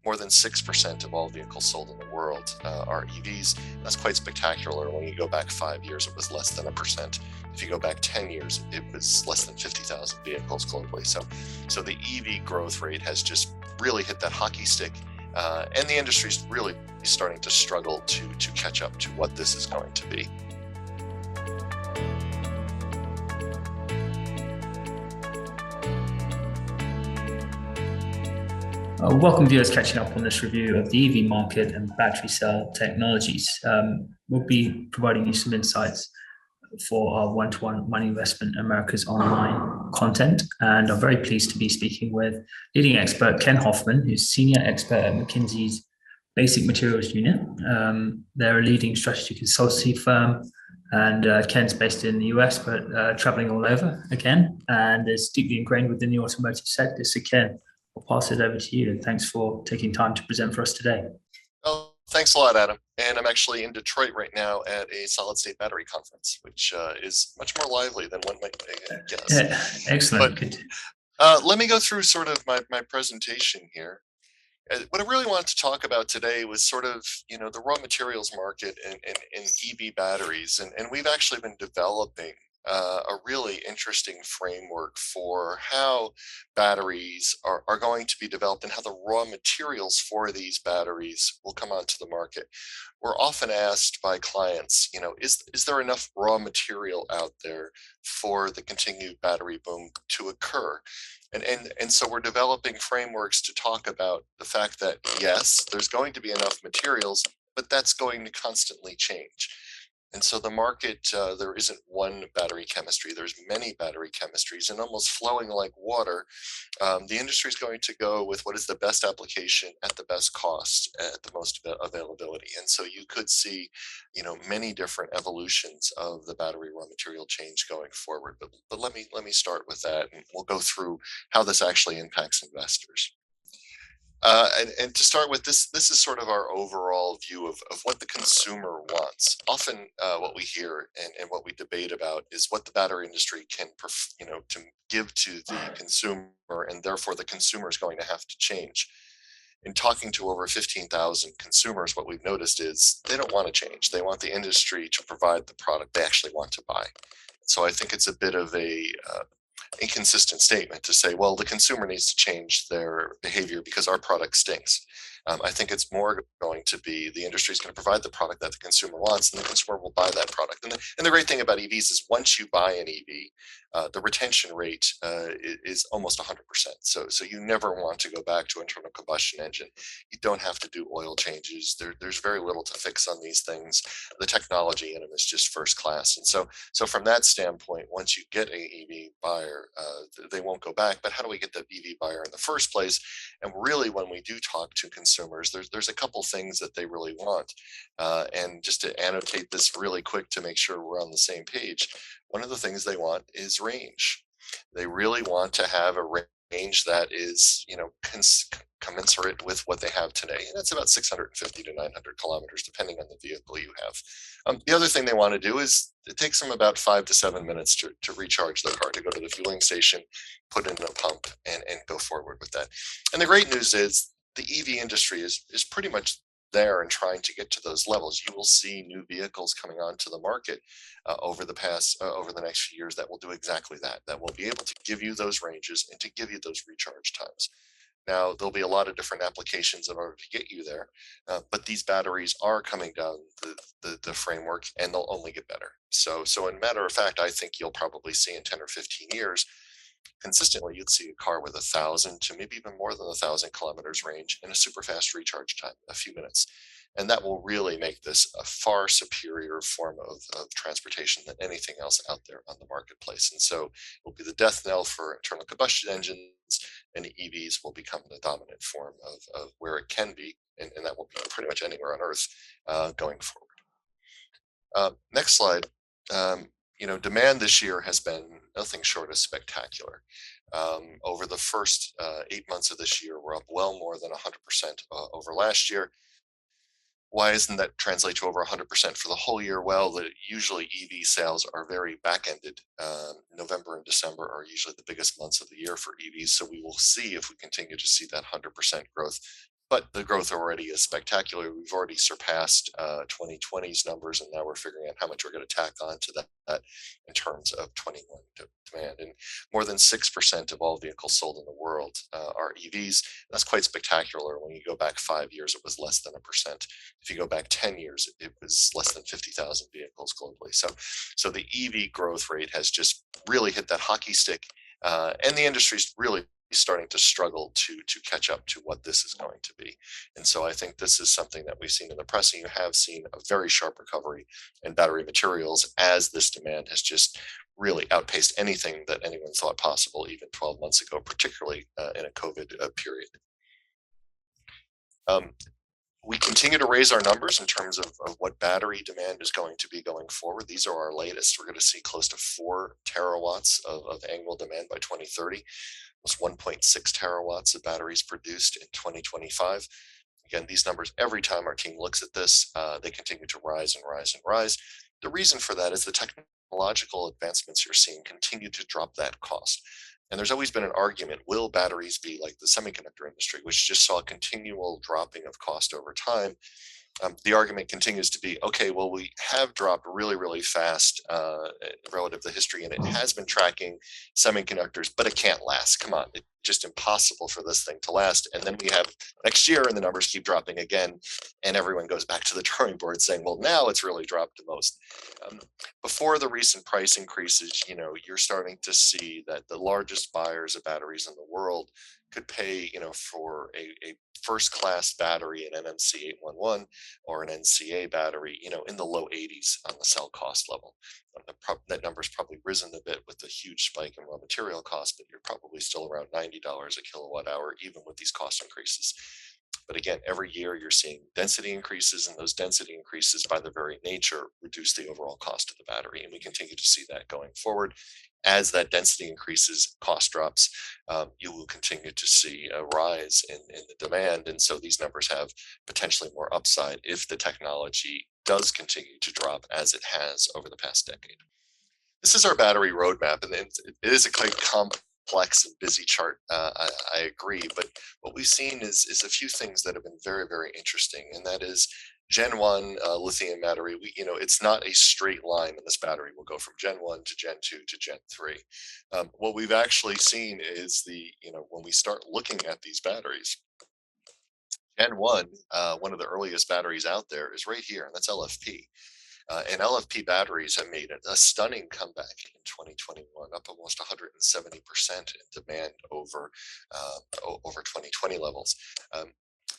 more than 6% of all vehicles sold in the world are EVs. That's quite spectacular. When you go back 5 years, it was less than 1%. If you go back 10 years, it was less than 50,000 vehicles globally. So the EV growth rate has just really hit that hockey stick, and the industry's really starting to struggle to catch up to what this is going to be. Welcome viewers catching up on this review of the EV market and battery cell technologies. We'll be providing you some insights for our one-to-one money investment America's online content. And I'm very pleased to be speaking with leading expert Ken Hoffman, who's senior expert at McKinsey's Basic Materials Unit. They're a leading strategy consultancy firm, and Ken's based in the US, but traveling all over again, and is deeply ingrained within the automotive sector. So Ken, I'll pass it over to you, and thanks for taking time to present for us today. Well, thanks a lot, Adam. And I'm actually in Detroit right now at a solid-state battery conference, which is much more lively than one might guess. Excellent. But let me go through sort of my presentation here. What I really wanted to talk about today was sort of, the raw materials market and EV batteries. And we've actually been developing a really interesting framework for how batteries are going to be developed and how the raw materials for these batteries will come onto the market. We're often asked by clients, is there enough raw material out there for the continued battery boom to occur? And so we're developing frameworks to talk about the fact that, yes, there's going to be enough materials, but that's going to constantly change. And so the market, there isn't one battery chemistry, there's many battery chemistries, and almost flowing like water. The industry is going to go with what is the best application at the best cost, at the most availability. And so you could see, many different evolutions of the battery raw material change going forward. But let me start with that, and we'll go through how this actually impacts investors. And to start with, this is sort of our overall view of what the consumer wants. Often what we hear and what we debate about is what the battery industry can, to give to the consumer, and therefore the consumer is going to have to change. In talking to over 15,000 consumers, what we've noticed is they don't want to change. They want the industry to provide the product they actually want to buy. So I think it's a bit of a inconsistent statement to say, well, the consumer needs to change their behavior because our product stinks. I think it's more going to be the industry is going to provide the product that the consumer wants, and the consumer will buy that product. And the great thing about EVs is once you buy an EV, the retention rate is almost 100%. So you never want to go back to internal combustion engine. You don't have to do oil changes. There's very little to fix on these things. The technology in them is just first class. And so from that standpoint, once you get a EV buyer, they won't go back. But how do we get the EV buyer in the first place? And really, when we do talk to consumers, there's a couple things that they really want. And just to annotate this really quick to make sure we're on the same page, one of the things they want is range. They really want to have a range that is, commensurate with what they have today. And that's about 650 to 900 kilometers, depending on the vehicle you have. The other thing they want to do is it takes them about 5 to 7 minutes to recharge their car, to go to the fueling station, put in a pump, and go forward with that. And the great news is the EV industry is pretty much there and trying to get to those levels. You will see new vehicles coming onto the market over the next few years that will do exactly that. That will be able to give you those ranges and to give you those recharge times. Now, there'll be a lot of different applications in order to get you there, but these batteries are coming down the framework, and they'll only get better. So in matter of fact, I think you'll probably see in 10 or 15 years, consistently, you'd see a car with 1,000 to maybe even more than 1,000 kilometers range and a super fast recharge time, a few minutes. And that will really make this a far superior form of transportation than anything else out there on the marketplace. And so it will be the death knell for internal combustion engines, and EVs will become the dominant form of where it can be. And that will be pretty much anywhere on Earth going forward. Next slide. Demand this year has been nothing short of spectacular. Over the first 8 months of this year, we're up well more than 100% over last year. Why isn't that translate to over 100% for the whole year? Well, usually EV sales are very back-ended. November and December are usually the biggest months of the year for EVs. So we will see if we continue to see that 100% growth but the growth already is spectacular. We've already surpassed 2020's numbers, and now we're figuring out how much we're going to tack on to that in terms of 21 demand. And more than 6% of all vehicles sold in the world are EVs. That's quite spectacular. When you go back 5 years, it was less than a percent. If you go back 10 years, it was less than 50,000 vehicles globally. So the EV growth rate has just really hit that hockey stick, and the industry's really starting to struggle to catch up to what this is going to be. And so I think this is something that we've seen in the press, and you have seen a very sharp recovery in battery materials as this demand has just really outpaced anything that anyone thought possible even 12 months ago, particularly in a COVID period. Um, we continue to raise our numbers in terms of what battery demand is going to be going forward. These are our latest. We're going to see close to 4 terawatts of annual demand by 2030. Was 1.6 terawatts of batteries produced in 2025. Again, these numbers, every time our team looks at this, they continue to rise and rise and rise. The reason for that is the technological advancements you're seeing continue to drop that cost. And there's always been an argument, will batteries be like the semiconductor industry, which just saw a continual dropping of cost over time? The argument continues to be, okay, well, we have dropped really, really fast relative to history, and it has been tracking semiconductors, but it can't last. Come on, it's just impossible for this thing to last. And then we have next year, and the numbers keep dropping again, and everyone goes back to the drawing board saying, well, now it's really dropped the most. Um, Before the recent price increases, you're starting to see that the largest buyers of batteries in the world could pay, for a first class battery, an NMC 811 or an NCA battery, in the low 80s on the cell cost level. That number's probably risen a bit with the huge spike in raw material costs, but you're probably still around $90 a kilowatt hour, even with these cost increases. But again, every year you're seeing density increases, and those density increases by their very nature reduce the overall cost of the battery. And we continue to see that going forward. As that density increases, cost drops, you will continue to see a rise in the demand. And so these numbers have potentially more upside if the technology does continue to drop as it has over the past decade. This is our battery roadmap, and it is a quite complex and busy chart. I agree, but what we've seen is a few things that have been very, very interesting, and that is Gen 1 lithium battery. It's not a straight line in this battery. We'll go from Gen 1 to Gen 2 to Gen 3. What we've actually seen is when we start looking at these batteries, Gen 1, one of the earliest batteries out there is right here, and that's LFP. And LFP batteries have made a stunning comeback in 2021, up almost 170% in demand over 2020 levels. Um,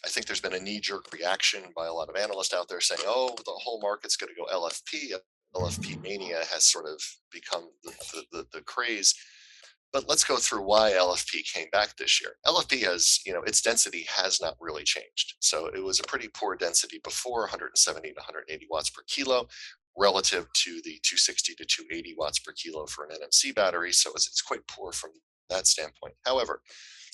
I think there's been a knee-jerk reaction by a lot of analysts out there saying, "Oh, the whole market's going to go LFP." LFP mania has sort of become the craze. But let's go through why LFP came back this year. LFP has, its density has not really changed. So it was a pretty poor density before, 170 to 180 watts per kilo, relative to the 260 to 280 watts per kilo for an NMC battery. So it's quite poor from that standpoint. However,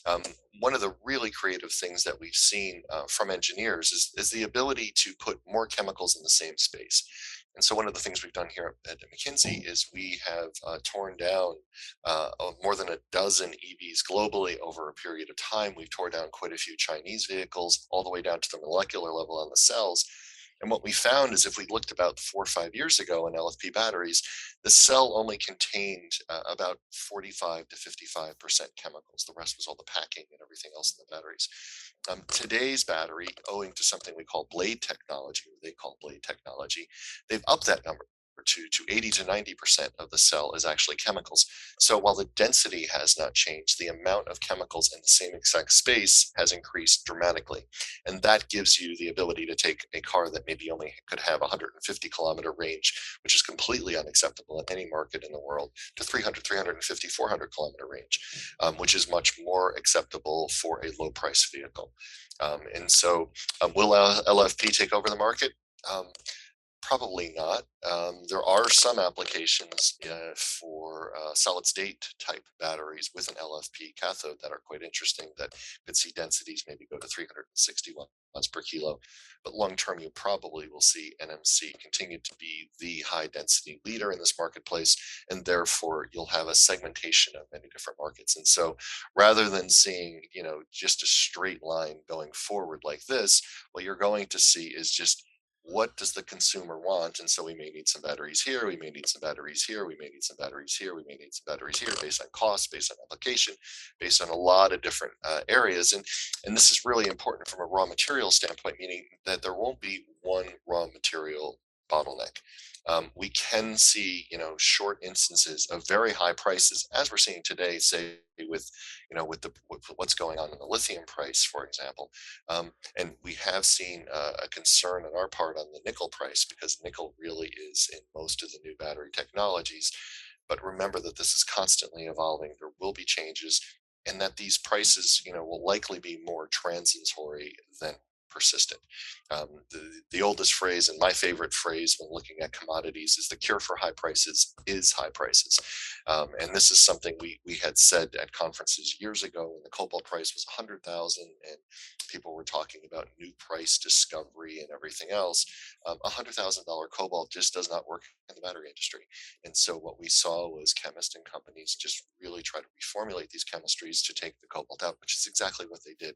um, one of the really creative things that we've seen from engineers is the ability to put more chemicals in the same space. And so one of the things we've done here at McKinsey is we have torn down more than a dozen EVs globally over a period of time. We've torn down quite a few Chinese vehicles, all the way down to the molecular level on the cells. And what we found is if we looked about 4 or 5 years ago in LFP batteries, the cell only contained about 45 to 55% chemicals. The rest was all the packing and everything else in the batteries. Today's battery, owing to something we call blade technology, or they call blade technology, they've upped that number to 80 to 90% of the cell is actually chemicals. So while the density has not changed, the amount of chemicals in the same exact space has increased dramatically. And that gives you the ability to take a car that maybe only could have 150-kilometer range, which is completely unacceptable in any market in the world, to 300, 350, 400-kilometer range, which is much more acceptable for a low price vehicle. And so will LFP take over the market? Probably not. There are some applications for solid state type batteries with an LFP cathode that are quite interesting that could see densities maybe go to 360 watts per kilo. But long term, you probably will see NMC continue to be the high density leader in this marketplace. And therefore, you'll have a segmentation of many different markets. And so rather than seeing, just a straight line going forward like this, what you're going to see is just what does the consumer want? And so we may need some batteries here, we may need some batteries here, we may need some batteries here, we may need some batteries here based on cost, based on application, based on a lot of different areas. And this is really important from a raw material standpoint, meaning that there won't be one raw material bottleneck. We can see, short instances of very high prices, as we're seeing today, say with what's going on in the lithium price, for example. And we have seen a concern on our part on the nickel price because nickel really is in most of the new battery technologies. But remember that this is constantly evolving. There will be changes, and that these prices, will likely be more transitory than persistent. The oldest phrase and my favorite phrase when looking at commodities is the cure for high prices is high prices. And this is something we had said at conferences years ago when the cobalt price was 100,000 and people were talking about new price discovery and everything else. $100,000 cobalt just does not work in the battery industry. And so what we saw was chemists and companies just really try to reformulate these chemistries to take the cobalt out, which is exactly what they did.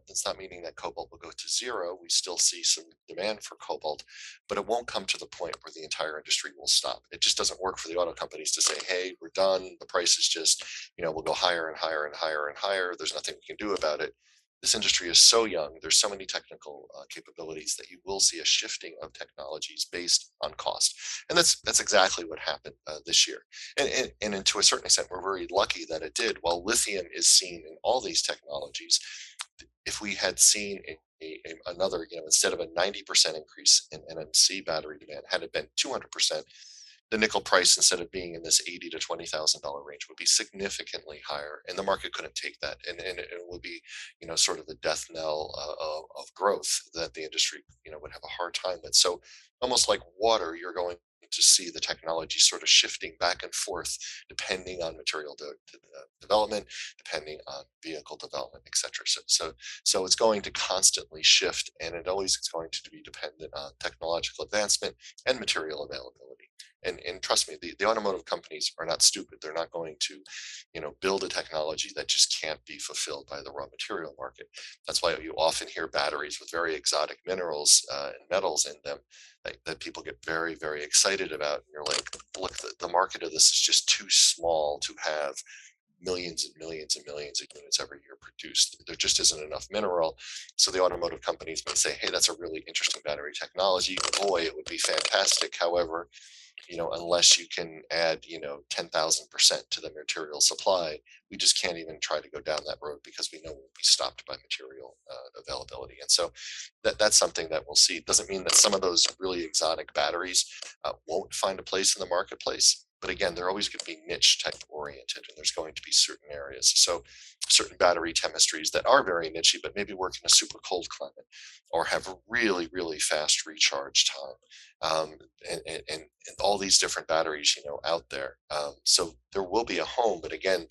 That's not meaning that cobalt will go to zero. We still see some demand for cobalt, but it won't come to the point where the entire industry will stop. It just doesn't work for the auto companies to say, hey, we're done. The price is just, we'll go higher and higher and higher and higher. There's nothing we can do about it. This industry is so young. There's so many technical capabilities that you will see a shifting of technologies based on cost. And that's exactly what happened this year. And to a certain extent, we're very lucky that it did. While lithium is seen in all these technologies, if we had seen another, instead of a 90% increase in NMC battery demand, had it been 200%, the nickel price, instead of being in this $80,000 to $20,000 range, would be significantly higher, and the market couldn't take that, and it would be, sort of the death knell of growth that the industry, would have a hard time with. So, almost like water, you're going to see the technology sort of shifting back and forth depending on material development, depending on vehicle development, et cetera. So it's going to constantly shift, and it always is going to be dependent on technological advancement and material availability. And trust me, the automotive companies are not stupid. They're not going to, build a technology that just can't be fulfilled by the raw material market. That's why you often hear batteries with very exotic minerals and metals in them that people get very, very excited about. And you're like, look, the market of this is just too small to have millions and millions and millions of units every year produced. There just isn't enough mineral. So the automotive companies may say, hey, that's a really interesting battery technology. Boy, it would be fantastic. However, unless you can add, 10,000% to the material supply, we just can't even try to go down that road because we know we'll be stopped by material availability. And so that's something that we'll see. It doesn't mean that some of those really exotic batteries won't find a place in the marketplace. But again, they're always going to be niche type oriented, and there's going to be certain areas. So certain battery chemistries that are very nichey, but maybe work in a super cold climate or have a really, really fast recharge time. And all these different batteries, out there. So there will be a home, but again,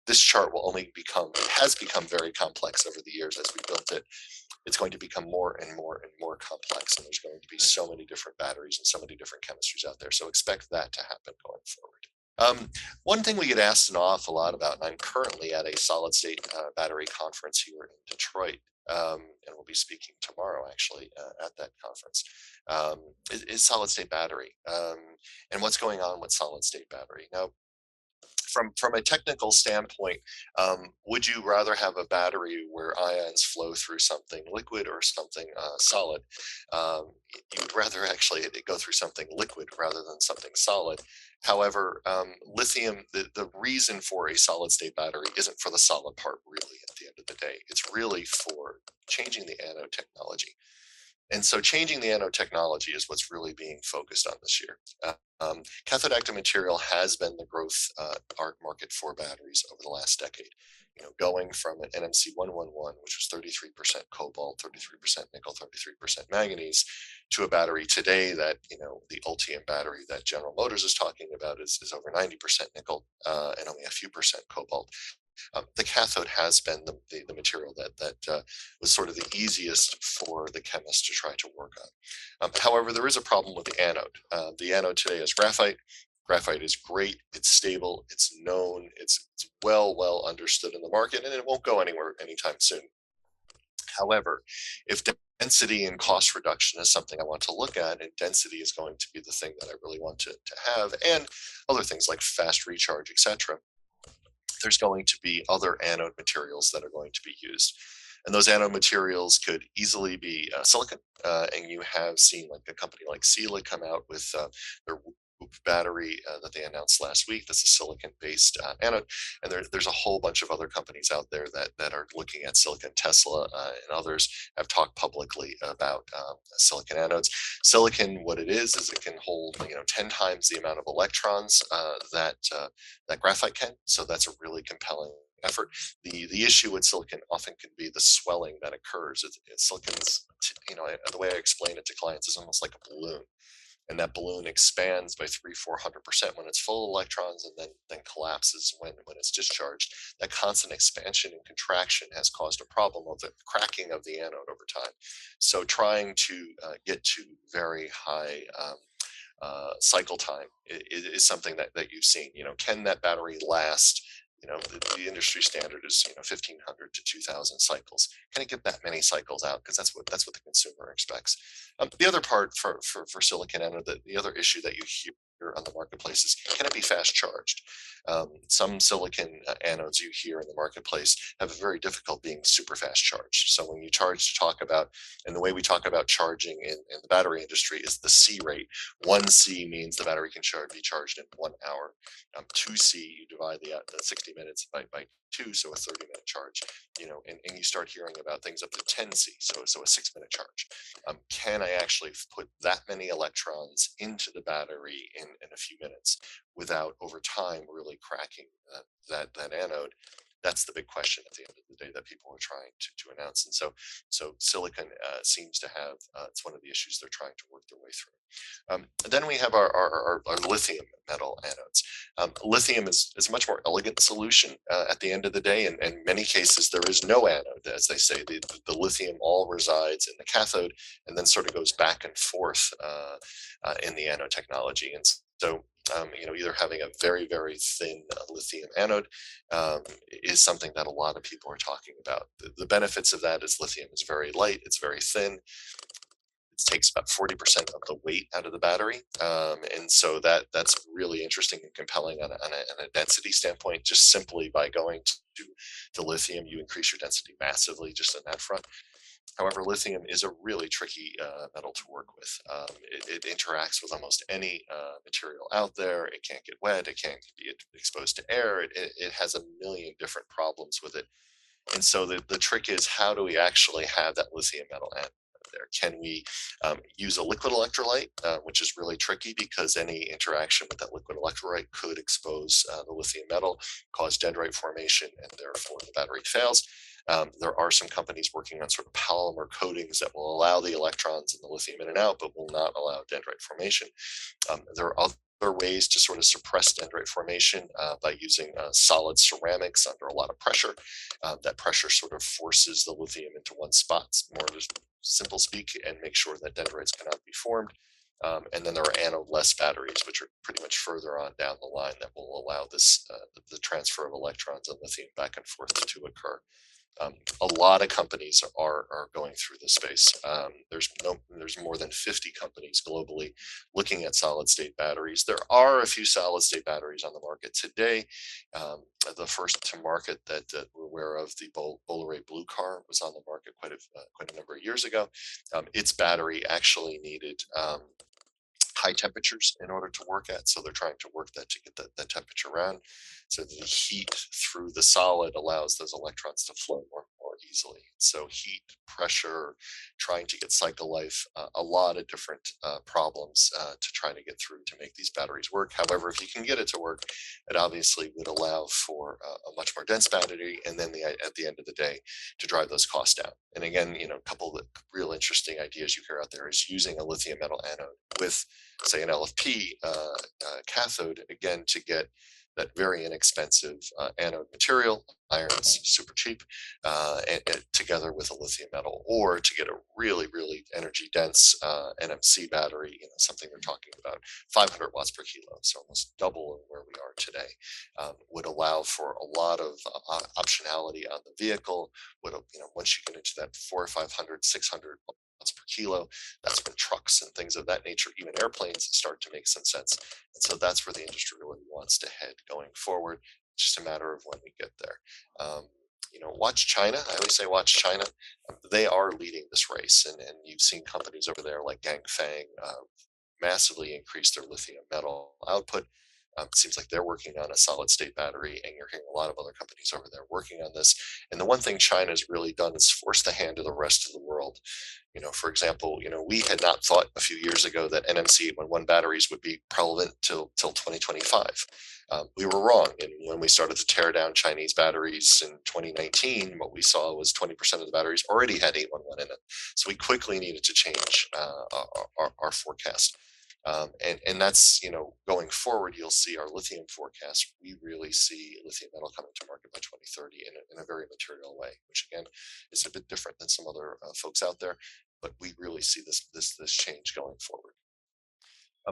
this chart will only it has become very complex over the years as we built it. It's going to become more and more and more complex, and there's going to be so many different batteries and so many different chemistries out there. So expect that to happen going forward. One thing we get asked an awful lot about, and I'm currently at a solid state battery conference here in Detroit, and we'll be speaking tomorrow actually at that conference, is solid state battery and what's going on with solid state battery. Now, from a technical standpoint, would you rather have a battery where ions flow through something liquid or something solid? You would rather actually it go through something liquid rather than something solid. However, lithium, the reason for a solid state battery isn't for the solid part, really, at the end of the day. It's really for changing the anode technology. And so changing the anode technology is what's really being focused on this year. Cathode active material has been the growth art market for batteries over the last decade. Going from an NMC 111, which was 33% cobalt, 33% nickel, 33% manganese, to a battery today that, the Ultium battery that General Motors is talking about is over 90% nickel and only a few percent cobalt. The cathode has been the material that was sort of the easiest for the chemist to try to work on. However, there is a problem with the anode. The anode today is graphite. Graphite is great. It's stable. It's known. It's well understood in the market, and it won't go anywhere anytime soon. However, if density and cost reduction is something I want to look at, and density is going to be the thing that I really want to have, and other things like fast recharge, etc., there's going to be other anode materials that are going to be used. And those anode materials could easily be silicon. And you have seen like a company like Sila come out with their battery that they announced last week. That's a silicon-based anode, and there's a whole bunch of other companies out there that are looking at silicon. Tesla and others have talked publicly about silicon anodes. Silicon, what it is it can hold 10 times the amount of electrons that graphite can. So that's a really compelling effort. The issue with silicon often can be the swelling that occurs. Silicon's, the way I explain it to clients is almost like a balloon, and that balloon expands by 300-400% when it's full of electrons, and then collapses when it's discharged. That constant expansion and contraction has caused a problem of the cracking of the anode over time. So trying to get to very high cycle time is something that you've seen. Can that battery last? The industry standard is 1,500 to 2,000 cycles. Can it get that many cycles out? Because that's what the consumer expects. The other part for silicon anode, the other issue that you hear on the marketplace is, can it be fast charged? Some silicon anodes you hear in the marketplace have a very difficult being super fast charged. So when you talk about, and the way we talk about charging in the battery industry is the C rate. 1C means the battery can be charged in 1 hour. 2C, you divide the 60 minutes by 2, so a 30-minute charge. And you start hearing about things up to 10C, so a 6-minute charge. Can I actually put that many electrons into the battery in a few minutes without over time really cracking that anode? That's the big question at the end of the day that people are trying to announce. And so silicon seems to have, it's one of the issues they're trying to work their way through. Then we have our lithium metal anodes. Lithium is a much more elegant solution at the end of the day. And in many cases, there is no anode, as they say. The lithium all resides in the cathode and then sort of goes back and forth in the anode technology. And so either having a very, very thin lithium anode is something that a lot of people are talking about. The benefits of that is lithium is very light, it's very thin. It takes about 40% of the weight out of the battery. And so that's really interesting and compelling on a density standpoint. Just simply by going to lithium, you increase your density massively just on that front. However, lithium is a really tricky metal to work with. It interacts with almost any material out there. It can't get wet. It can't be exposed to air. It has a million different problems with it. And so the trick is, how do we actually have that lithium metal anode there? Can we use a liquid electrolyte, which is really tricky because any interaction with that liquid electrolyte could expose the lithium metal, cause dendrite formation, and therefore the battery fails. There are some companies working on sort of polymer coatings that will allow the electrons and the lithium in and out, but will not allow dendrite formation. There are other ways to sort of suppress dendrite formation by using solid ceramics under a lot of pressure. That pressure sort of forces the lithium into one spot, more just simple speak, and make sure that dendrites cannot be formed. And then there are anode-less batteries, which are pretty much further on down the line, that will allow this the transfer of electrons and lithium back and forth to occur. A lot of companies are going through this space. There's more than 50 companies globally looking at solid state batteries. There are a few solid state batteries on the market today. The first to market that we're aware of, the Bolloré Blue Car, was on the market quite a number of years ago. Its battery actually needed high temperatures in order to work at. So they're trying to work that to get that temperature around. So the heat through the solid allows those electrons to flow more more easily. So heat, pressure, trying to get cycle life, a lot of different problems to try to get through to make these batteries work. However, if you can get it to work, it obviously would allow for a much more dense battery, and then at the end of the day, to drive those costs down. And again, a couple of real interesting ideas you hear out there is using a lithium metal anode with, say, an LFP cathode, again, to get that very inexpensive anode material. Iron's super cheap, and together with a lithium metal, or to get a really, really energy dense NMC battery, something they're talking about 500 watts per kilo, so almost double where we are today, would allow for a lot of optionality on the vehicle. Would, once you get into that 400 or 500, 600 watts per kilo, that's when trucks and things of that nature, even airplanes, start to make some sense. And so that's where the industry really wants to head going forward. It's just a matter of when we get there. Watch China. I always say watch China. They are leading this race, and you've seen companies over there like Gangfang massively increase their lithium metal output. It seems like they're working on a solid state battery, and you're hearing a lot of other companies over there working on this. And the one thing China has really done is force the hand of the rest of the world. For example, we had not thought a few years ago that NMC 811 batteries would be prevalent till 2025. We were wrong. And when we started to tear down Chinese batteries in 2019, what we saw was 20% of the batteries already had 811 in it. So we quickly needed to change our forecast. And that's, going forward, you'll see our lithium forecast. We really see lithium metal coming to market by 2030 in a very material way, which again is a bit different than some other folks out there. But we really see this change going forward.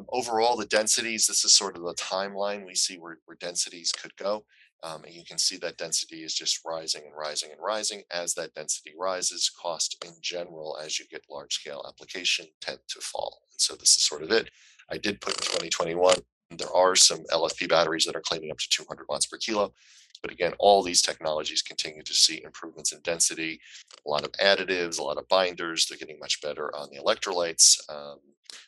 Overall, the densities, this is sort of the timeline we see where densities could go. And you can see that density is just rising and rising and rising. As that density rises, cost in general, as you get large scale application, tend to fall. And so this is sort of it. I did put in 2021, there are some LFP batteries that are claiming up to 200 watts per kilo. But again, all these technologies continue to see improvements in density, a lot of additives, a lot of binders. They're getting much better on the electrolytes.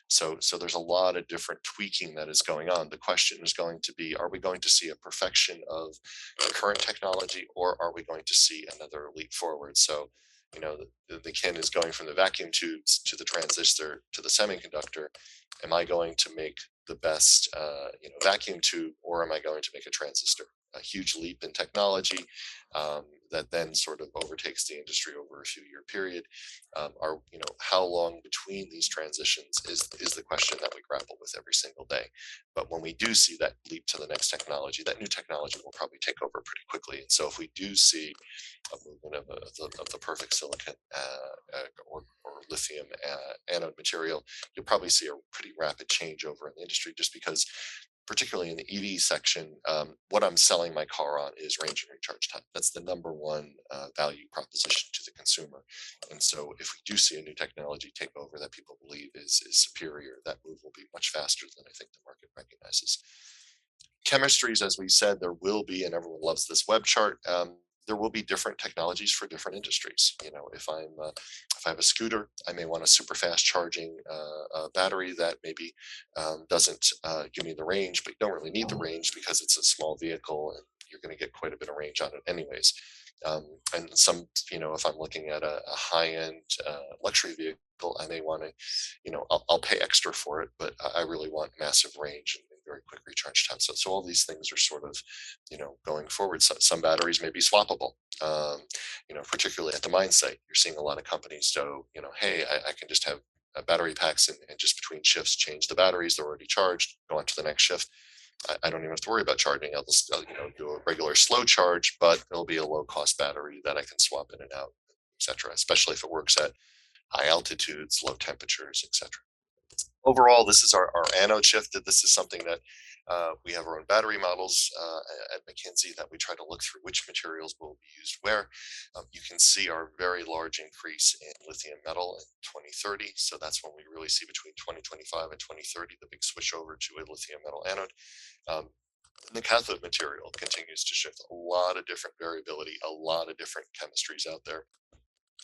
So there's a lot of different tweaking that is going on. The question is going to be, are we going to see a perfection of the current technology, or are we going to see another leap forward? So, the kin is going from the vacuum tubes to the transistor to the semiconductor. Am I going to make the best, vacuum tube, or am I going to make a transistor? A huge leap in technology that then sort of overtakes the industry over a few year period. How long between these transitions is the question that we grapple with every single day. But when we do see that leap to the next technology, that new technology will probably take over pretty quickly. And so if we do see a movement of the perfect silicon or lithium anode material, you'll probably see a pretty rapid changeover in the industry, just because particularly in the EV section, what I'm selling my car on is range and recharge time. That's the number one value proposition to the consumer. And so if we do see a new technology take over that people believe is superior, that move will be much faster than I think the market recognizes. Chemistries, as we said, there will be, and everyone loves this web chart. There will be different technologies for different industries. If I have a scooter, I may want a super fast charging battery that maybe doesn't give me the range, but you don't really need the range because it's a small vehicle and you're going to get quite a bit of range on it anyways. And some, if I'm looking at a high-end luxury vehicle, I may want to, I'll pay extra for it, but I really want massive range and very quick recharge time. So all these things are sort of, going forward. So some batteries may be swappable, particularly at the mine site. You're seeing a lot of companies go, hey, I can just have battery packs and just between shifts change the batteries. They're already charged, go on to the next shift. I don't even have to worry about charging. I'll just do a regular slow charge, but it'll be a low cost battery that I can swap in and out, etc. Especially if it works at high altitudes, low temperatures, etc. Overall, this is our anode shift. This is something that we have our own battery models at McKinsey that we try to look through which materials will be used where. You can see our very large increase in lithium metal in 2030. So that's when we really see between 2025 and 2030 the big switch over to a lithium metal anode. The cathode material continues to shift. A lot of different variability, a lot of different chemistries out there,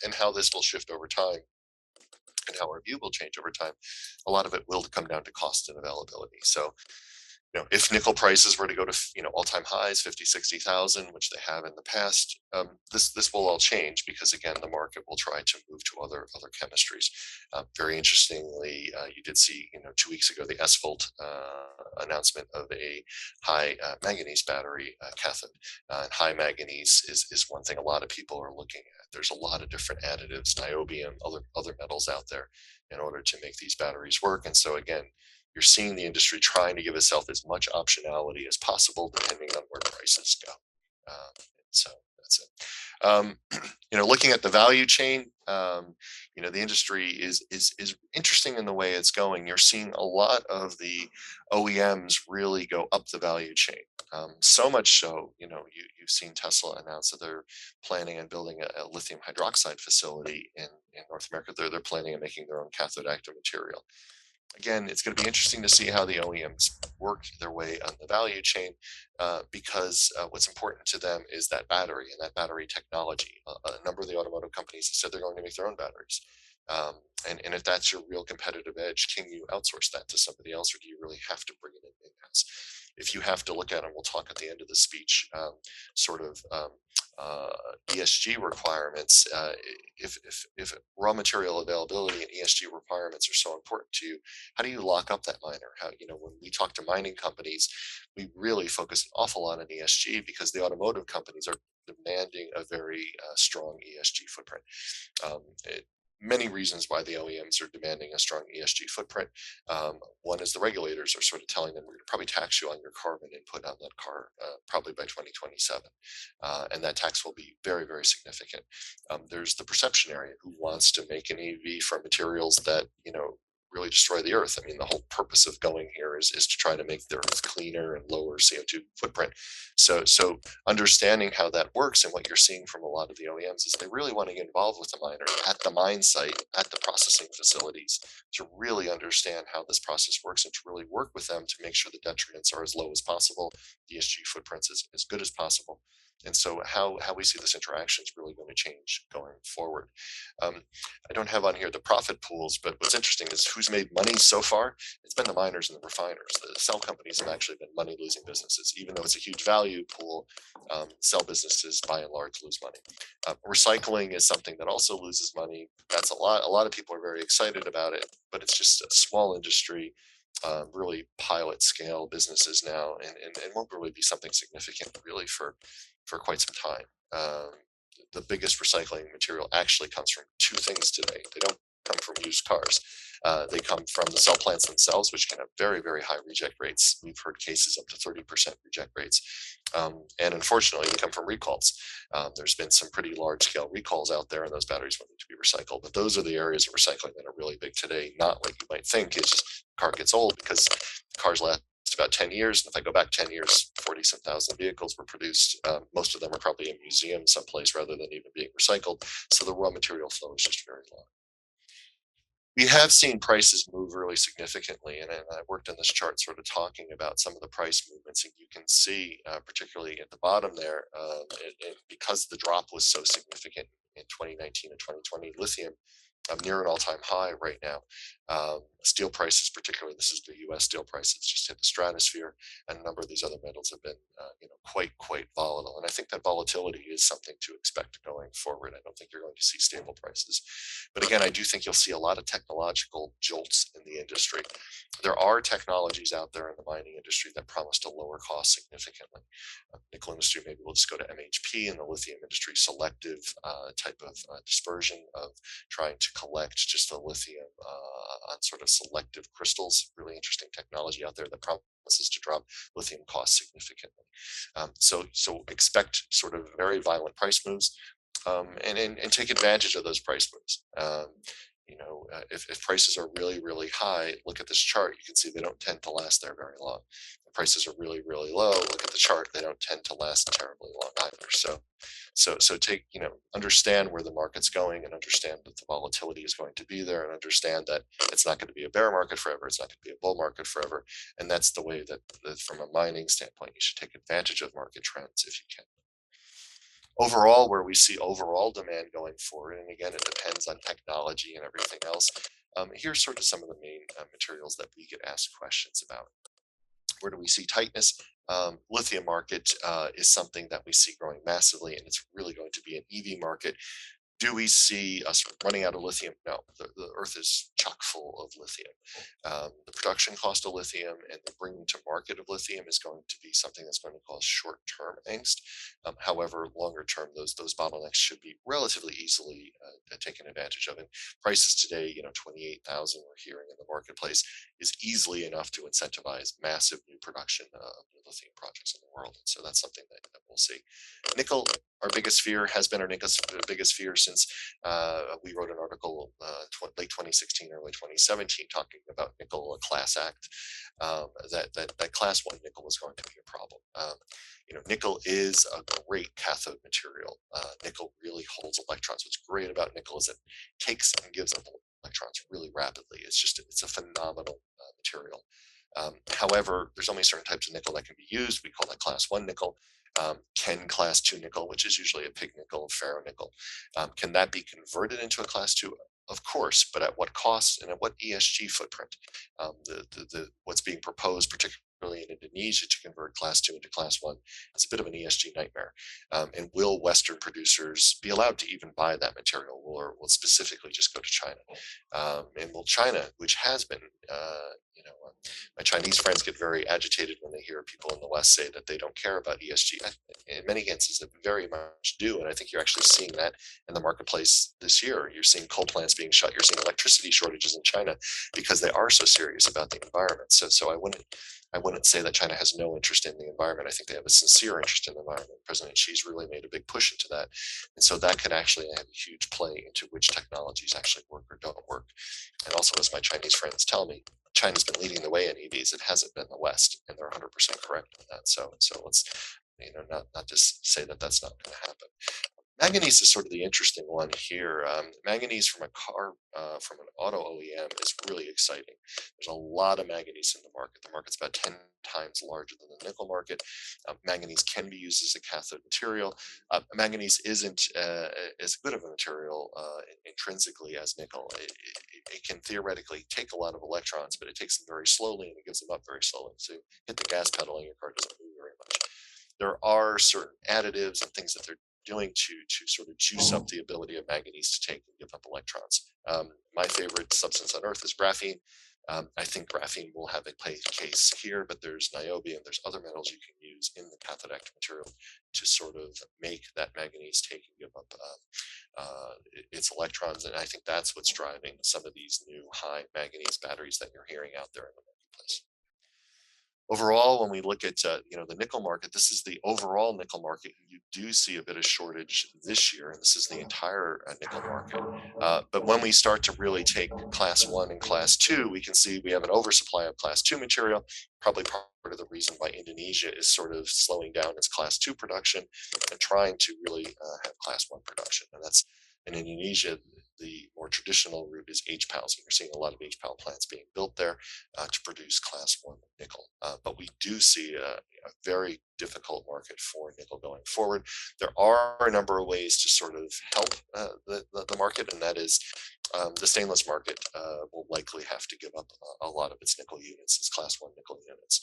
and how this will shift over time and how our view will change over time. A lot of it will come down to cost and availability. So if nickel prices were to go to all-time highs, 50, 60,000, which they have in the past, this will all change, because again, the market will try to move to other chemistries. Very interestingly, you did see 2 weeks ago the S-Volt announcement of a high manganese battery cathode. And high manganese is one thing a lot of people are looking at. There's a lot of different additives, niobium, other metals out there in order to make these batteries work. And so again, you're seeing the industry trying to give itself as much optionality as possible, depending on where prices go. So that's it. Looking at the value chain, the industry is interesting in the way it's going. You're seeing a lot of the OEMs really go up the value chain. So much so, you've seen Tesla announce that they're planning on building a lithium hydroxide facility in North America. They're planning on making their own cathode active material. Again, it's going to be interesting to see how the OEMs work their way on the value chain, because what's important to them is that battery and that battery technology. A number of the automotive companies have said they're going to make their own batteries. And if that's your real competitive edge, can you outsource that to somebody else, or do you really have to bring it in-house? If you have to look at, and we'll talk at the end of the speech, sort of ESG requirements, if raw material availability and ESG requirements are so important to you, how do you lock up that miner? When we talk to mining companies, we really focus an awful lot on ESG, because the automotive companies are demanding a very strong ESG footprint. Many reasons why the OEMs are demanding a strong ESG footprint. One is the regulators are sort of telling them, we're going to probably tax you on your carbon input on that car, probably by 2027. And that tax will be very, very significant. There's the perception area, who wants to make an EV from materials that, really destroy the earth. I mean, the whole purpose of going here is to try to make the earth cleaner and lower CO2 footprint. So understanding how that works, and what you're seeing from a lot of the OEMs, is they really want to get involved with the miner at the mine site, at the processing facilities, to really understand how this process works, and to really work with them to make sure the detriments are as low as possible, the ESG footprints as good as possible. And so how we see this interaction is really going to change going forward. I don't have on here the profit pools, but what's interesting is who's made money so far. It's been the miners and the refiners. The cell companies have actually been money-losing businesses. Even though it's a huge value pool, cell businesses by and large lose money. Recycling is something that also loses money. That's a lot of people are very excited about it, but it's just a small industry. Really pilot scale businesses now, and won't really be something significant really for quite some time. The biggest recycling material actually comes from two things today. They don't come from used cars. They come from the cell plants themselves, which can have very, very high reject rates. We've heard cases up to 30% reject rates. And unfortunately, they come from recalls. There's been some pretty large scale recalls out there, and those batteries will need to be recycled. But those are the areas of recycling that are really big today, not what you might think is just the car gets old, because cars last about 10 years. And if I go back 10 years, 40-some thousand vehicles were produced. Most of them are probably in a museum someplace rather than even being recycled. So the raw material flow is just very low. We have seen prices move really significantly, and I worked on this chart sort of talking about some of the price movements, and you can see, particularly at the bottom there, because the drop was so significant in 2019 and 2020, lithium near an all-time high right now. Steel prices, particularly, this is the U.S. steel prices, just hit the stratosphere, and a number of these other metals have been, quite volatile. And I think that volatility is something to expect going forward. I don't think you're going to see stable prices, but again, I do think you'll see a lot of technological jolts in the industry. There are technologies out there in the mining industry that promise to lower costs significantly. Nickel industry, maybe we'll just go to MHP, and the lithium industry, selective type of dispersion of trying to collect just the lithium on sort of selective crystals. Really interesting technology out there that promises to drop lithium costs significantly. So expect sort of very violent price moves, and take advantage of those price moves. If prices are really, really high, look at this chart. You can see they don't tend to last there very long. If prices are really, really low, look at the chart. They don't tend to last terribly long either. So take, understand where the market's going, and understand that the volatility is going to be there, and understand that it's not going to be a bear market forever. It's not going to be a bull market forever. And that's the way that from a mining standpoint, you should take advantage of market trends if you can. Overall, where we see overall demand going forward, and again, it depends on technology and everything else. Here's sort of some of the main materials that we get asked questions about. Where do we see tightness? Lithium market is something that we see growing massively, and it's really going to be an EV market. Do we see us running out of lithium? No, the Earth is chock full of lithium. The production cost of lithium and the bringing to market of lithium is going to be something that's going to cause short-term angst. However, longer term, those bottlenecks should be relatively easily taken advantage of. And prices today, 28,000 we're hearing in the marketplace, is easily enough to incentivize massive new production of lithium projects in the world. And so that's something that we'll see. Nickel, our biggest fear, has been our biggest fear since we wrote an article late 2016, early 2017, talking about nickel, a class act, that class one nickel was going to be a problem. Nickel is a great cathode material. Nickel really holds electrons. What's great about nickel is it takes and gives up electrons really rapidly. It's a phenomenal material. However, there's only certain types of nickel that can be used. We call that class one nickel. Can class two nickel, which is usually a pig nickel, ferronickel, can that be converted into a class two? Of course, but at what cost and at what ESG footprint? What's being proposed, particularly in Indonesia, to convert class two into class one, is a bit of an ESG nightmare. And will Western producers be allowed to even buy that material, or will it specifically just go to China? And will China, which has been, my Chinese friends get very agitated when they hear people in the West say that they don't care about ESG. In many cases, they very much do. And I think you're actually seeing that in the marketplace this year. You're seeing coal plants being shut. You're seeing electricity shortages in China because they are so serious about the environment. So I wouldn't say that China has no interest in the environment. I think they have a sincere interest in the environment. President Xi's really made a big push into that. And so that could actually have a huge play into which technologies actually work or don't work. And also, as my Chinese friends tell me, China's been leading the way in EVs. It hasn't been the West, and they're 100% correct on that. So let's, not just say that that's not going to happen. Manganese is sort of the interesting one here. Manganese from from an auto OEM is really exciting. There's a lot of manganese in the market. The market's about 10 times larger than the nickel market. Manganese can be used as a cathode material. Manganese isn't as good of a material intrinsically as nickel. It can theoretically take a lot of electrons, but it takes them very slowly and it gives them up very slowly. So you hit the gas pedal and your car doesn't move very much. There are certain additives and things that they're doing to sort of juice up the ability of manganese to take and give up electrons. My favorite substance on Earth is graphene. I think graphene will have a case here, but there's niobium, there's other metals you can use in the cathode active material to sort of make that manganese take and give up its electrons. And I think that's what's driving some of these new high manganese batteries that you're hearing out there in the marketplace. Overall, when we look at the nickel market, this is the overall nickel market. You do see a bit of shortage this year, and this is the entire nickel market. But when we start to really take class one and class two, we can see we have an oversupply of class two material. Probably part of the reason why Indonesia is sort of slowing down its class two production and trying to really have class one production. And that's in Indonesia. The more traditional route is HPALs, and you're seeing a lot of HPAL plants being built there to produce class one nickel. But we do see a very difficult market for nickel going forward. There are a number of ways to sort of help the market, and that is the stainless market will likely have to give up a lot of its nickel units, its class one nickel units,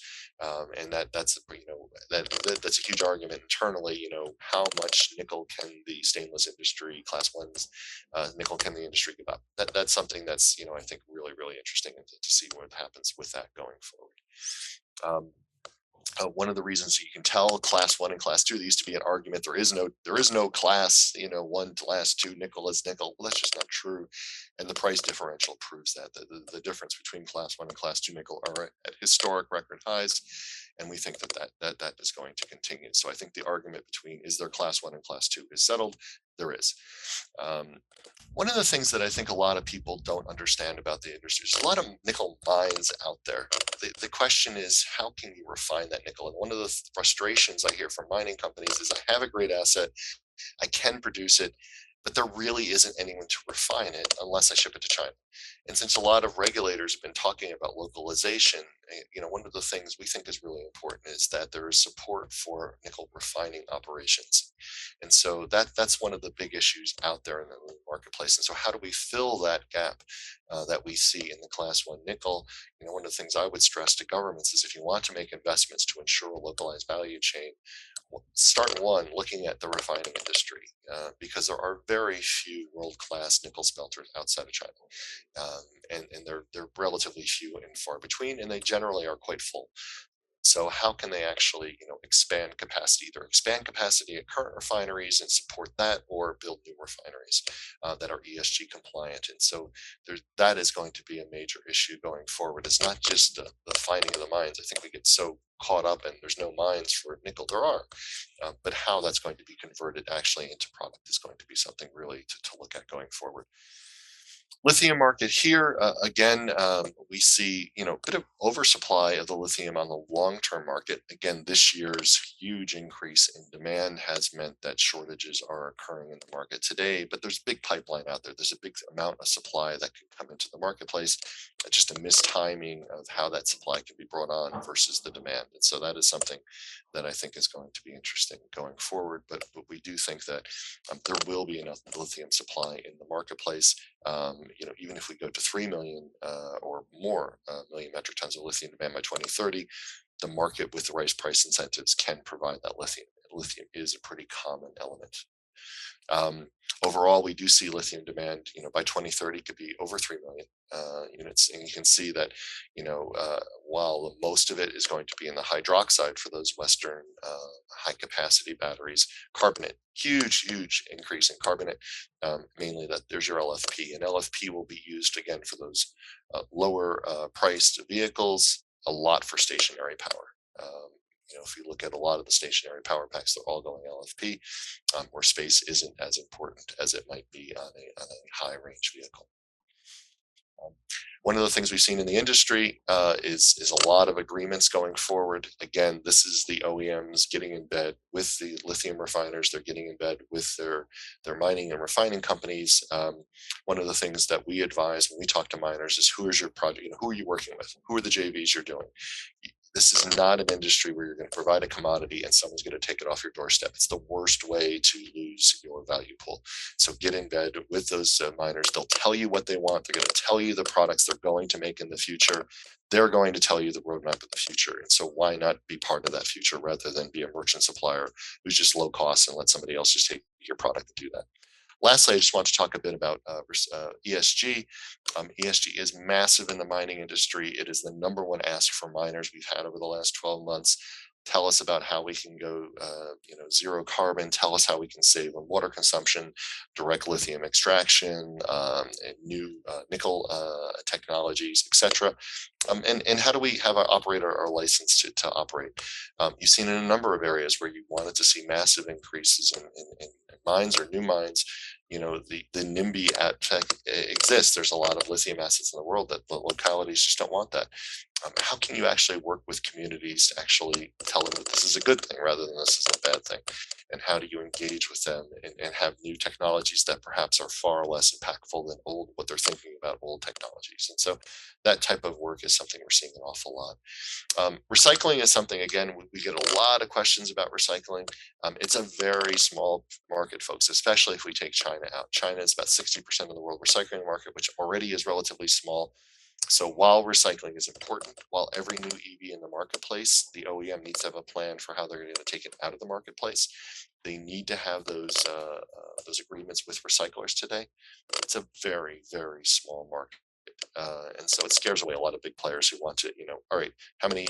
and that's that's a huge argument internally. How much nickel can the stainless industry, class ones nickel, can the industry give up? That's something that's I think really interesting to see what happens with that going forward. One of the reasons you can tell class one and class two, there used to be an argument, there is no class, one to class two nickel is nickel. Well, that's just not true. And the price differential proves that. The difference between class one and class two nickel are at historic record highs. And we think that is going to continue. So I think the argument between is there class one and class two is settled. There is. One of the things that I think a lot of people don't understand about the industry, there's a lot of nickel mines out there. The question is, how can you refine that nickel? And one of the frustrations I hear from mining companies is, I have a great asset, I can produce it, but there really isn't anyone to refine it unless I ship it to China. And since a lot of regulators have been talking about localization, one of the things we think is really important is that there is support for nickel refining operations. And so that's one of the big issues out there in the marketplace. And so how do we fill that gap that we see in the class one nickel? One of the things I would stress to governments is if you want to make investments to ensure a localized value chain, start one looking at the refining industry, because there are very few world-class nickel smelters outside of China, and they're relatively few and far between, and they generally are quite full. So how can they actually, expand capacity, either expand capacity at current refineries and support that, or build new refineries that are ESG compliant? And so that is going to be a major issue going forward. It's not just the finding of the mines. I think we get so caught up in there's no mines for nickel. There are, but how that's going to be converted actually into product is going to be something really to look at going forward. Lithium market here, again, we see, a bit of oversupply of the lithium on the long-term market. Again, this year's huge increase in demand has meant that shortages are occurring in the market today, but there's a big pipeline out there. There's a big amount of supply that can come into the marketplace. Just a mistiming of how that supply can be brought on versus the demand. And so that is something that I think is going to be interesting going forward. But we do think that there will be enough lithium supply in the marketplace. Even if we go to 3 million or more million metric tons of lithium demand by 2030, the market with the right price incentives can provide that lithium. Lithium is a pretty common element. Overall, we do see lithium demand, by 2030 could be over 3 million units. And you can see that, while most of it is going to be in the hydroxide for those Western high capacity batteries, carbonate, huge increase in carbonate, mainly that there's your LFP. And LFP will be used again for those lower priced vehicles, a lot for stationary power. If you look at a lot of the stationary power packs, they're all going LFP, where space isn't as important as it might be on a high range vehicle. One of the things we've seen in the industry is a lot of agreements going forward. Again, this is the OEMs getting in bed with the lithium refiners. They're getting in bed with their mining and refining companies. One of the things that we advise when we talk to miners is, who is your project? Who are you working with? Who are the JVs you're doing? This is not an industry where you're going to provide a commodity and someone's going to take it off your doorstep. It's the worst way to lose your value pool. So get in bed with those miners. They'll tell you what they want. They're going to tell you the products they're going to make in the future. They're going to tell you the roadmap of the future. And so why not be part of that future rather than be a merchant supplier who's just low cost and let somebody else just take your product and do that? Lastly, I just want to talk a bit about ESG. ESG is massive in the mining industry. It is the number one ask for miners we've had over the last 12 months. Tell us about how we can go, zero carbon. Tell us how we can save on water consumption, direct lithium extraction, and new nickel technologies, etc. And how do we have our operator our license to operate? You've seen in a number of areas where you wanted to see massive increases in mines or new mines. The NIMBY tech exists. There's a lot of lithium assets in the world that the localities just don't want that. How can you actually work with communities to actually tell them that this is a good thing rather than this is a bad thing? And how do you engage with them and have new technologies that perhaps are far less impactful than what they're thinking about old technologies? And so that type of work is something we're seeing an awful lot. Recycling is something, again, we get a lot of questions about recycling. It's a very small market, folks, especially if we take China out. China is about 60% of the world recycling market, which already is relatively small. So while recycling is important, while every new EV in the marketplace, the OEM needs to have a plan for how they're going to take it out of the marketplace. They need to have those agreements with recyclers today. It's a very, very small market. And so it scares away a lot of big players who want to, all right, how many,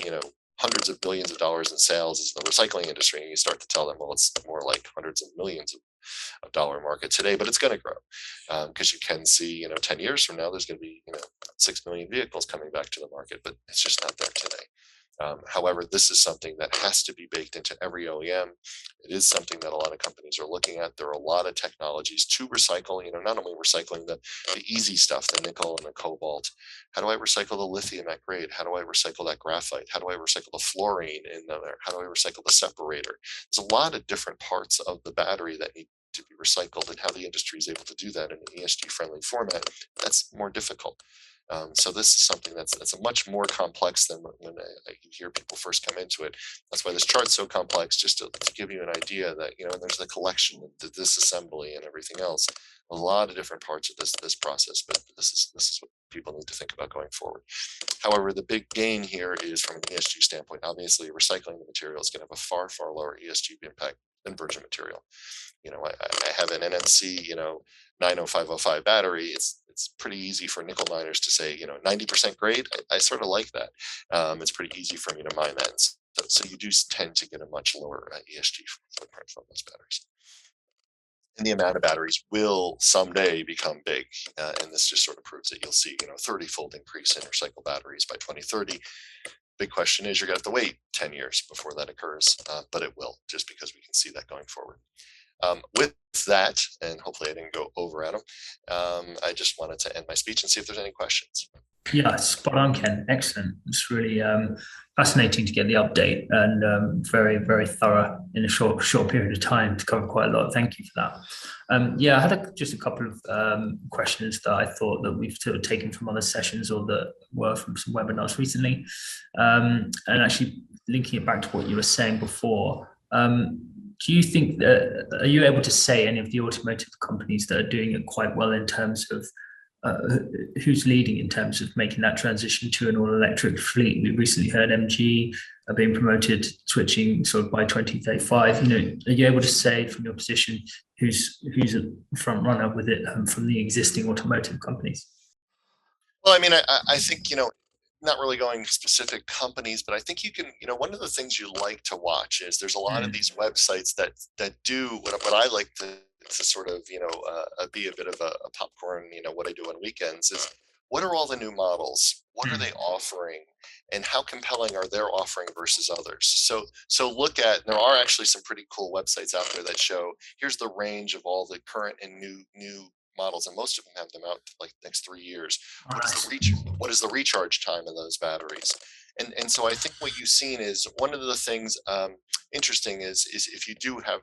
hundreds of billions of dollars in sales is the recycling industry? And you start to tell them, well, it's more like hundreds of millions of dollar market today, but it's going to grow because you can see, 10 years from now, there's going to be, 6 million vehicles coming back to the market, but it's just not there today. However, this is something that has to be baked into every OEM. It is something that a lot of companies are looking at. There are a lot of technologies to recycle, not only recycling the easy stuff, the nickel and the cobalt. How do I recycle the lithium at grade? How do I recycle that graphite? How do I recycle the fluorine in there? How do I recycle the separator? There's a lot of different parts of the battery that need to be recycled and how the industry is able to do that in an ESG friendly format, that's more difficult. So this is something that's a much more complex than when I hear people first come into it. That's why this chart's so complex, just to give you an idea that, there's the collection, the disassembly and everything else, a lot of different parts of this process, but this is what people need to think about going forward. However, the big gain here is from an ESG standpoint. Obviously, recycling the material is going to have a far, far lower ESG impact than virgin material. I have an NMC, 90505 battery. It's pretty easy for nickel miners to say, 90% grade. I sort of like that. It's pretty easy for me to mine that. So you do tend to get a much lower ESG footprint from those batteries. And the amount of batteries will someday become big. And this just sort of proves it. You'll see, 30-fold increase in recycled batteries by 2030. Big question is you're going to have to wait 10 years before that occurs, but it will, just because we can see that going forward. With that, and hopefully I didn't go over, Adam, I just wanted to end my speech and see if there's any questions. Yeah, spot on, Ken. Excellent. It's really fascinating to get the update, and very, very thorough in a short period of time to cover quite a lot. Thank you for that. Yeah, I had just a couple of questions that I thought that we've sort of taken from other sessions or that were from some webinars recently. And actually linking it back to what you were saying before, do you think are you able to say any of the automotive companies that are doing it quite well in terms of who's leading in terms of making that transition to an all-electric fleet? We recently heard MG are being promoted, switching sort of by 2035. Are you able to say from your position who's a front runner with it from the existing automotive companies? Well, I mean, I think, not really going specific companies, but I think you can, one of the things you like to watch is there's a lot of these websites that do what I like to sort of, be a bit of a popcorn, what I do on weekends is what are all the new models? What are they offering? And how compelling are their offering versus others? So look at, there are actually some pretty cool websites out there that show, here's the range of all the current and new models, and most of them have them out like next 3 years. What is the recharge time of those batteries? And so I think what you've seen is one of the things interesting is if you do have,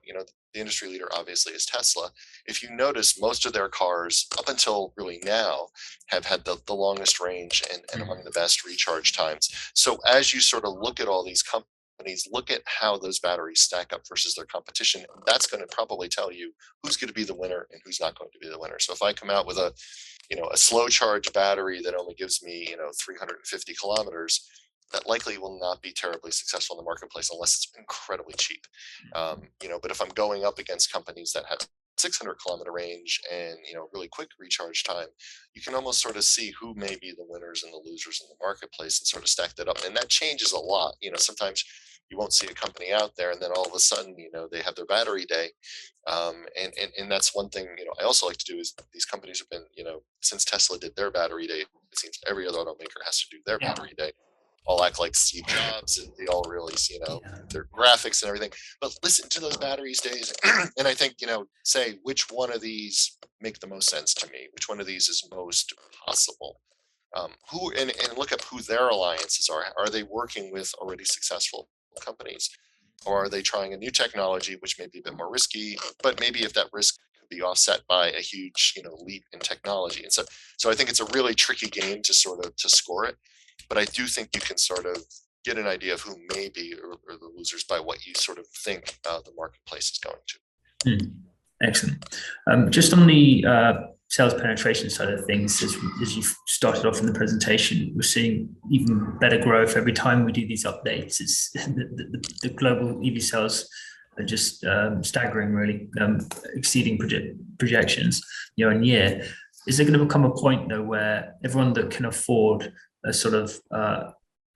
the industry leader obviously is Tesla. If you notice, most of their cars up until really now have had the longest range and among the best recharge times. So as you sort of look at all these companies, look at how those batteries stack up versus their competition. That's going to probably tell you who's going to be the winner and who's not going to be the winner. So if I come out with a slow charge battery that only gives me, 350 kilometers, that likely will not be terribly successful in the marketplace unless it's incredibly cheap. But if I'm going up against companies that have 600-kilometer range and really quick recharge time, you can almost sort of see who may be the winners and the losers in the marketplace and sort of stack that up. And that changes a lot. Sometimes you won't see a company out there, and then all of a sudden, they have their battery day. And that's one thing, I also like to do is these companies have been, since Tesla did their battery day, it seems every other automaker has to do their battery day. All act like Steve Jobs, and they all release, their graphics and everything. But listen to those batteries days, and I think, say which one of these make the most sense to me, which one of these is most possible. Who and look up who their alliances are. Are they working with already successful companies, or are they trying a new technology, which may be a bit more risky, but maybe if that risk could be offset by a huge, leap in technology. And so I think it's a really tricky game to score it. But I do think you can sort of get an idea of who may be or the losers by what you sort of think the marketplace is going to. Excellent. Just on the sales penetration side of things, as you started off in the presentation, we're seeing even better growth every time we do these updates. It's the global EV sales are just staggering, really, exceeding projections year on year. Is there going to become a point, though, where everyone that can afford a sort of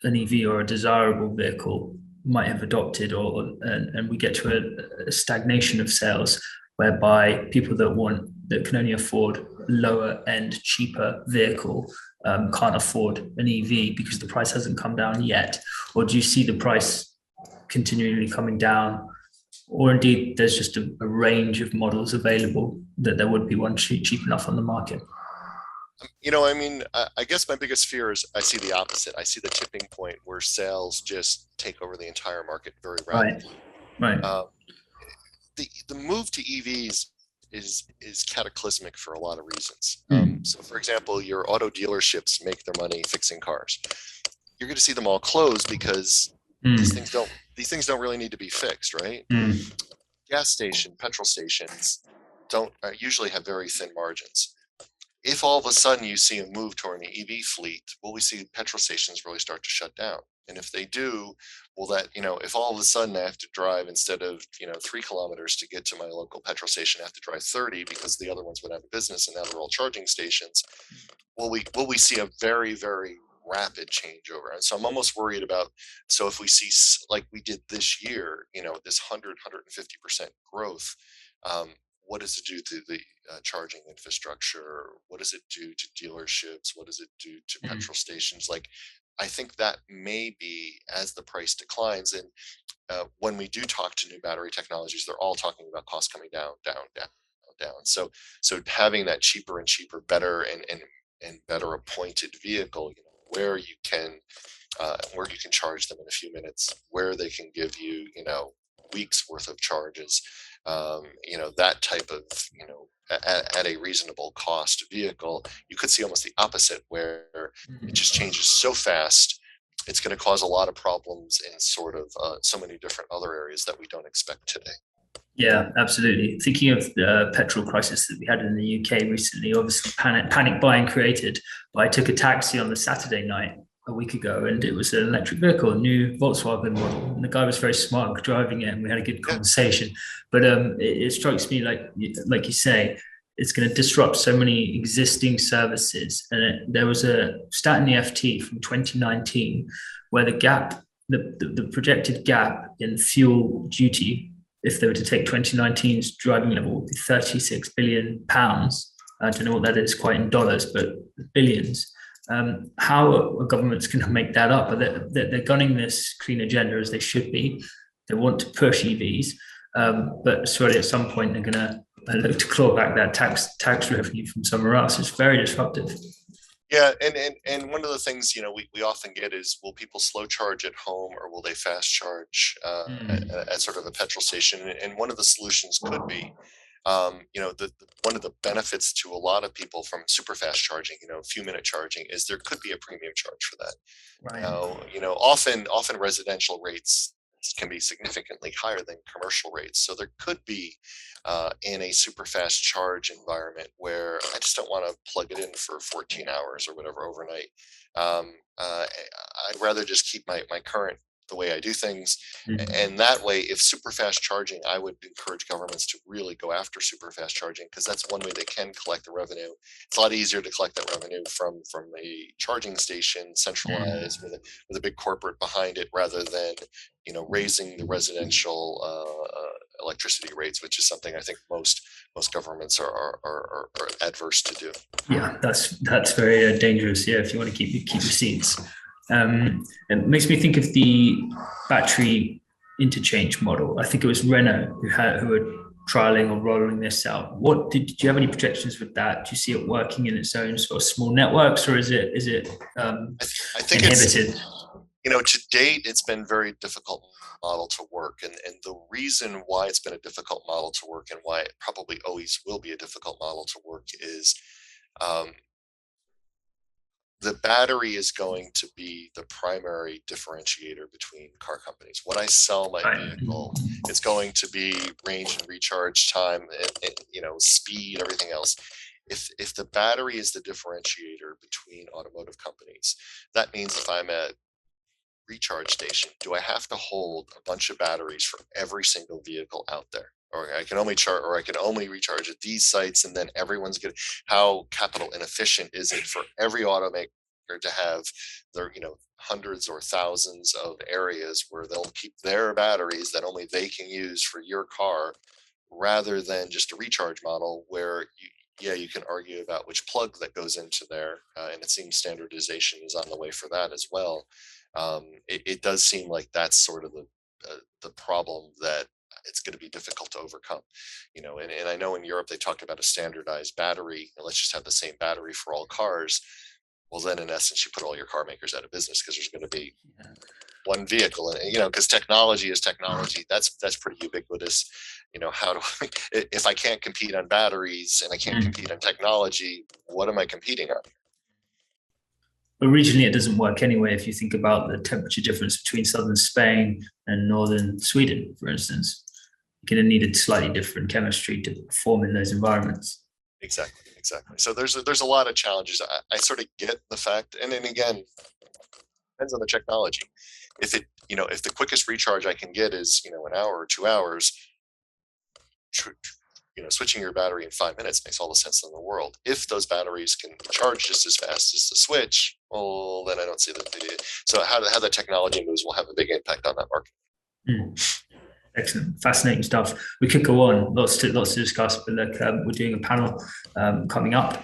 an EV or a desirable vehicle might have adopted, and we get to a stagnation of sales, whereby people that can only afford a lower end, cheaper vehicle can't afford an EV because the price hasn't come down yet? Or do you see the price continually coming down, or indeed there's just a range of models available that there would be one cheap enough on the market? I guess my biggest fear is I see the opposite. I see the tipping point where sales just take over the entire market very rapidly. Right. The move to EVs is cataclysmic for a lot of reasons. Mm. So, for example, your auto dealerships make their money fixing cars. You're going to see them all close because these Mm. things don't these things don't really need to be fixed, right? Mm. Petrol stations don't usually have very thin margins. If all of a sudden you see a move toward an EV fleet, will we see petrol stations really start to shut down? And if they do, will that, if all of a sudden I have to drive instead of, 3 kilometers to get to my local petrol station, I have to drive 30 because the other ones would have a business and now they're all charging stations. Will we see a very, very rapid changeover? And so I'm almost worried about, so if we see like we did this year, this 150% growth, um, what does it do to the charging infrastructure? What does it do to dealerships? What does it do to Mm. petrol stations? Like, I think that may be as the price declines. And when we do talk to new battery technologies, they're all talking about costs coming down, down, down, down. So having that cheaper and cheaper, better and better appointed vehicle, where you can charge them in a few minutes, where they can give you, weeks worth of charges, that type of, at a reasonable cost vehicle. You could see almost the opposite, where it just changes so fast. It's going to cause a lot of problems in sort of so many different other areas that we don't expect today. Yeah, absolutely. Thinking of the petrol crisis that we had in the UK recently, obviously panic buying created. But I took a taxi on the Saturday night a week ago, and it was an electric vehicle, a new Volkswagen model, and the guy was very smart driving it, and we had a good Yeah. conversation. But it strikes me like you say, it's going to disrupt so many existing services. And there was a stat in the FT from 2019 where the projected gap in fuel duty, if they were to take 2019's driving level, would be 36 billion pounds. I don't know what that is quite in dollars, but billions. How are governments going to make that up? They're gunning this clean agenda as they should be. They want to push EVs, but surely at some point they're going to look to claw back that tax revenue from somewhere else. It's very disruptive. Yeah, and one of the things we often get is, will people slow charge at home or will they fast charge Mm. at sort of a petrol station? And one of the solutions could be, one of the benefits to a lot of people from super fast charging, a few minute charging, is there could be a premium charge for that. Right. Now, often residential rates can be significantly higher than commercial rates. So there could be in a super fast charge environment where I just don't want to plug it in for 14 hours or whatever overnight. I'd rather just keep my current the way I do things. Mm. And that way, if super fast charging, I would encourage governments to really go after super fast charging, because that's one way they can collect the revenue. It's a lot easier to collect that revenue from a charging station, centralized Mm. with a big corporate behind it, rather than raising the residential electricity rates, which is something I think most governments are adverse to do. Yeah, that's very dangerous. Yeah, if you want to keep receipts. It makes me think of the battery interchange model. I think it was Renault who were trialing or rolling this out. Did you have any projections with that? Do you see it working in its own sort of small networks, or is it I think it's, inhibited? to date, it's been very difficult model to work. And the reason why it's been a difficult model to work, and why it probably always will be a difficult model to work, is um, the battery is going to be the primary differentiator between car companies. When I sell my Right. vehicle, it's going to be range and recharge time, and speed, everything else. If the battery is the differentiator between automotive companies, that means if I'm a recharge station, do I have to hold a bunch of batteries for every single vehicle out there? Or I can only charge, or I can only recharge at these sites, and then everyone's getting. How capital inefficient is it for every automaker to have their, hundreds or thousands of areas where they'll keep their batteries that only they can use for your car, rather than just a recharge model where you can argue about which plug that goes into there, and it seems standardization is on the way for that as well. It does seem like that's sort of the problem that it's going to be difficult to overcome. And I know in Europe they talked about a standardized battery, and let's just have the same battery for all cars. Well, then in essence, you put all your car makers out of business, because there's going to be one vehicle, and because technology is technology. That's pretty ubiquitous. How do if I can't compete on batteries and I can't compete on technology, what am I competing on? But regionally, it doesn't work anyway. If you think about the temperature difference between southern Spain and northern Sweden, for instance, you're going to need a slightly different chemistry to perform in those environments. Exactly. So there's a lot of challenges. I sort of get the fact, and then again, depends on the technology. If the quickest recharge I can get is an hour or 2 hours, switching your battery in 5 minutes makes all the sense in the world. If those batteries can charge just as fast as the switch, well, then I don't see the. So how the technology moves will have a big impact on that market. Excellent, fascinating stuff. We could go on, lots to discuss, but look, we're doing a panel coming up,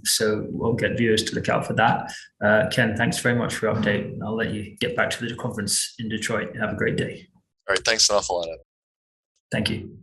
so we'll get viewers to look out for that. Ken, thanks very much for your update. I'll let you get back to the conference in Detroit. Have a great day. All right, thanks an awful lot. Thank you.